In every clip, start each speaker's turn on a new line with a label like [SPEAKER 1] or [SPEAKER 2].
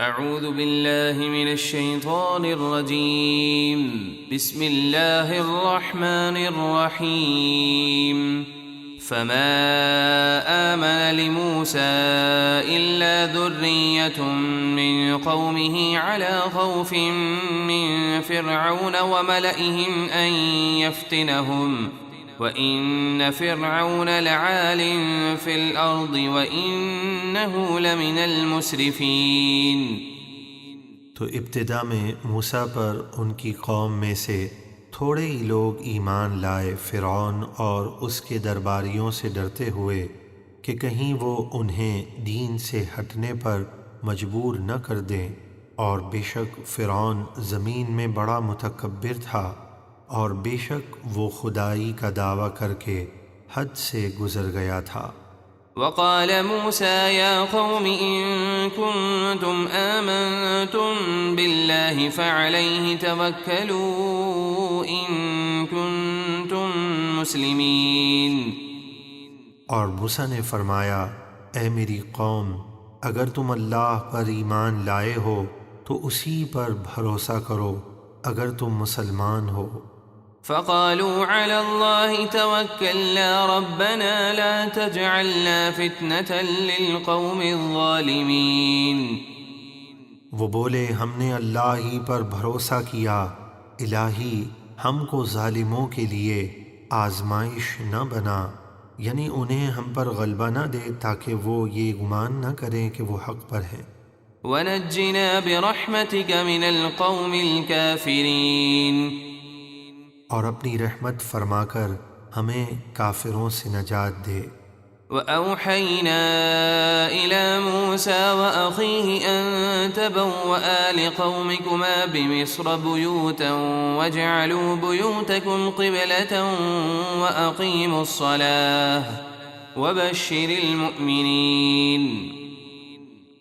[SPEAKER 1] اعوذ باللہ من الشیطان الرجیم بسم اللہ الرحمن الرحیم فما آمن لموسى إلا ذرية من قومه على خوف من فرعون وملئهم أن يفتنهم وَإِنَّ فِرْعَوْنَ لَعَالٍ فِي الْأَرْضِ وَإِنَّهُ لَمِنَ الْمُسْرِفِينَ۔
[SPEAKER 2] تو ابتدا میں موسیٰ پر ان کی قوم میں سے تھوڑے ہی لوگ ایمان لائے، فرعون اور اس کے درباریوں سے ڈرتے ہوئے کہ کہیں وہ انہیں دین سے ہٹنے پر مجبور نہ کر دیں، اور بے شک فرعون زمین میں بڑا متکبر تھا، اور بے شک وہ خدائی کا دعویٰ کر کے حد سے گزر گیا تھا۔
[SPEAKER 1] وقال موسى يا قوم إن كنتم آمنتم بالله فعليه توكلوا إن كنتم مسلمين۔
[SPEAKER 2] اور موسیٰ نے فرمایا، اے میری قوم، اگر تم اللہ پر ایمان لائے ہو تو اسی پر بھروسہ کرو اگر تم مسلمان ہو۔
[SPEAKER 1] فقالوا على الله توكلنا ربنا لا تجعلنا فتنة للقوم الظالمين۔
[SPEAKER 2] وہ بولے، ہم نے اللہ ہی پر بھروسہ کیا، الہی ہم کو ظالموں کے لیے آزمائش نہ بنا، یعنی انہیں ہم پر غلبہ نہ دے تاکہ وہ یہ گمان نہ کریں کہ وہ حق پر ہیں۔
[SPEAKER 1] ونجنا برحمتك من القوم الكافرين۔
[SPEAKER 2] اور اپنی رحمت فرما کر ہمیں کافروں سے نجات دے۔
[SPEAKER 1] وَأَوْحَيْنَا إِلَى مُوسَى وَأَخِيهِ أَن تَبَوَّآ لِقَوْمِكُمَا بِمِصْرَ بُيُوتًا وَاجْعَلُوا بُيُوتَكُمْ قِبْلَةً وَأَقِيمُوا الصَّلَاةَ وَبَشِّرِ الْمُؤْمِنِينَ۔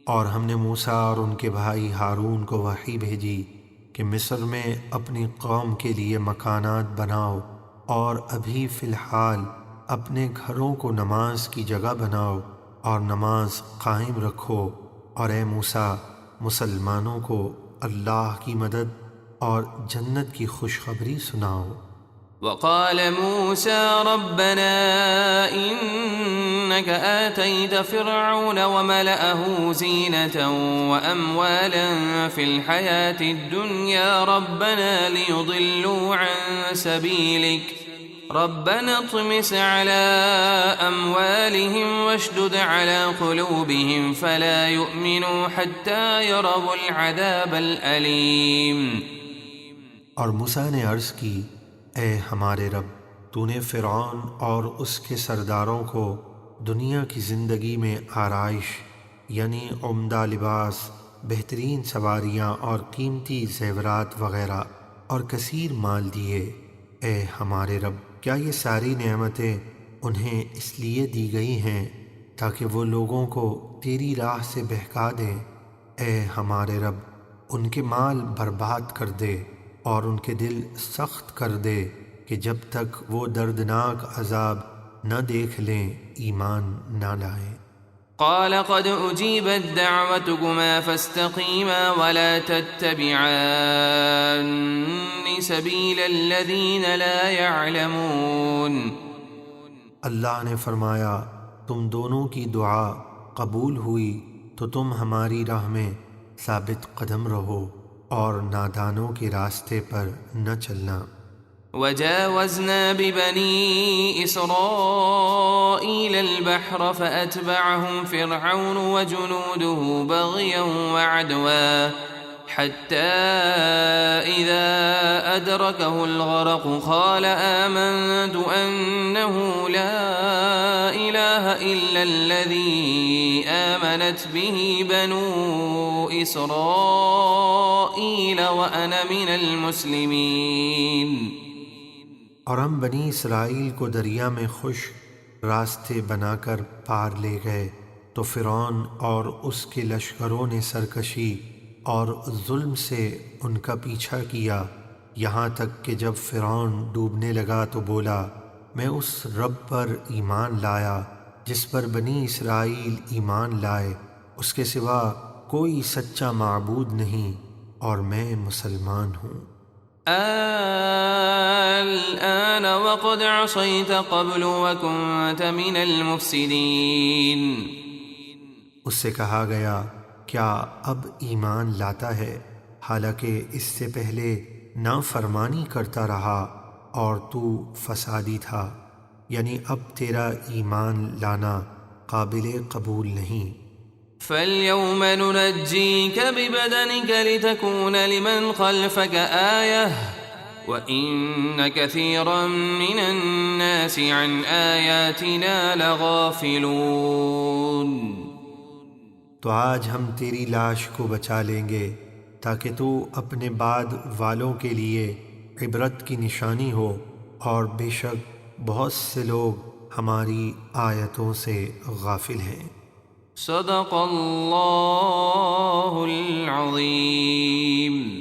[SPEAKER 2] اور ہم نے موسیٰ اور ان کے بھائی ہارون کو وحی بھیجی کہ مصر میں اپنی قوم کے لیے مکانات بناؤ، اور ابھی فی الحال اپنے گھروں کو نماز کی جگہ بناؤ اور نماز قائم رکھو، اور اے موسیٰ مسلمانوں کو اللہ کی مدد اور جنت کی خوشخبری سناؤ۔
[SPEAKER 1] وقال موسى ربنا إنك آتيت فرعون وملأه زينة وأموالا في الحياة الدنيا ربنا ليضلوا عن سبيلك ربنا اطمس على أموالهم واشدد على قلوبهم فلا يؤمنوا حتى يروا العذاب الأليم۔
[SPEAKER 2] اور موسیٰ نے عرض کی، اے ہمارے رب، تو نے فرعون اور اس کے سرداروں کو دنیا کی زندگی میں آرائش یعنی عمدہ لباس، بہترین سواریاں اور قیمتی زیورات وغیرہ اور کثیر مال دیے۔ اے ہمارے رب، کیا یہ ساری نعمتیں انہیں اس لیے دی گئی ہیں تاکہ وہ لوگوں کو تیری راہ سے بہکا دیں؟ اے ہمارے رب، ان کے مال برباد کر دے اور ان کے دل سخت کر دے کہ جب تک وہ دردناک عذاب نہ دیکھ لیں ایمان نہ لائیں۔
[SPEAKER 1] قال قد أجيبت دعوتكما فاستقيما ولا تتبعان سبيل الذين لا يعلمون۔
[SPEAKER 2] اللہ نے فرمایا، تم دونوں کی دعا قبول ہوئی تو تم ہماری راہ میں ثابت قدم رہو اور نادانوں کے راستے پر نہ چلنا۔
[SPEAKER 1] وجاوزنا ببني إسرائيل البحر فأتبعهم فرعون وجنوده بغيا وعدوا حتى إذا أدركه الغرق قال آمنت أنه لا إله إلا الذي آمنت به بنو إسرائيل وأنا من المسلمين۔
[SPEAKER 2] اور ہم بنی اسرائیل کو دریا میں خشک راستے بنا کر پار لے گئے تو فرعون اور اس کے لشکروں نے سرکشی اور ظلم سے ان کا پیچھا کیا، یہاں تک کہ جب فرعون ڈوبنے لگا تو بولا، میں اس رب پر ایمان لایا جس پر بنی اسرائیل ایمان لائے، اس کے سوا کوئی سچا معبود نہیں اور میں مسلمان ہوں۔
[SPEAKER 1] الآن وقد عصيت قبل وكنت من المفسدين۔
[SPEAKER 2] اس سے کہا گیا کیا اب ایمان لاتا ہے حالانکہ اس سے پہلے نافرمانی کرتا رہا اور تو فسادی تھا، یعنی اب تیرا ایمان لانا قابل قبول نہیں۔
[SPEAKER 1] فاليوم ننجيك ببدنك لتكون لمن خلفك آية وإن كثيرا من الناس عن آياتنا لغافلون۔
[SPEAKER 2] تو آج ہم تیری لاش کو بچا لیں گے تاکہ تو اپنے بعد والوں کے لیے عبرت کی نشانی ہو، اور بے شک بہت سے لوگ ہماری آیتوں سے غافل ہیں۔
[SPEAKER 1] صدق اللہ العظیم۔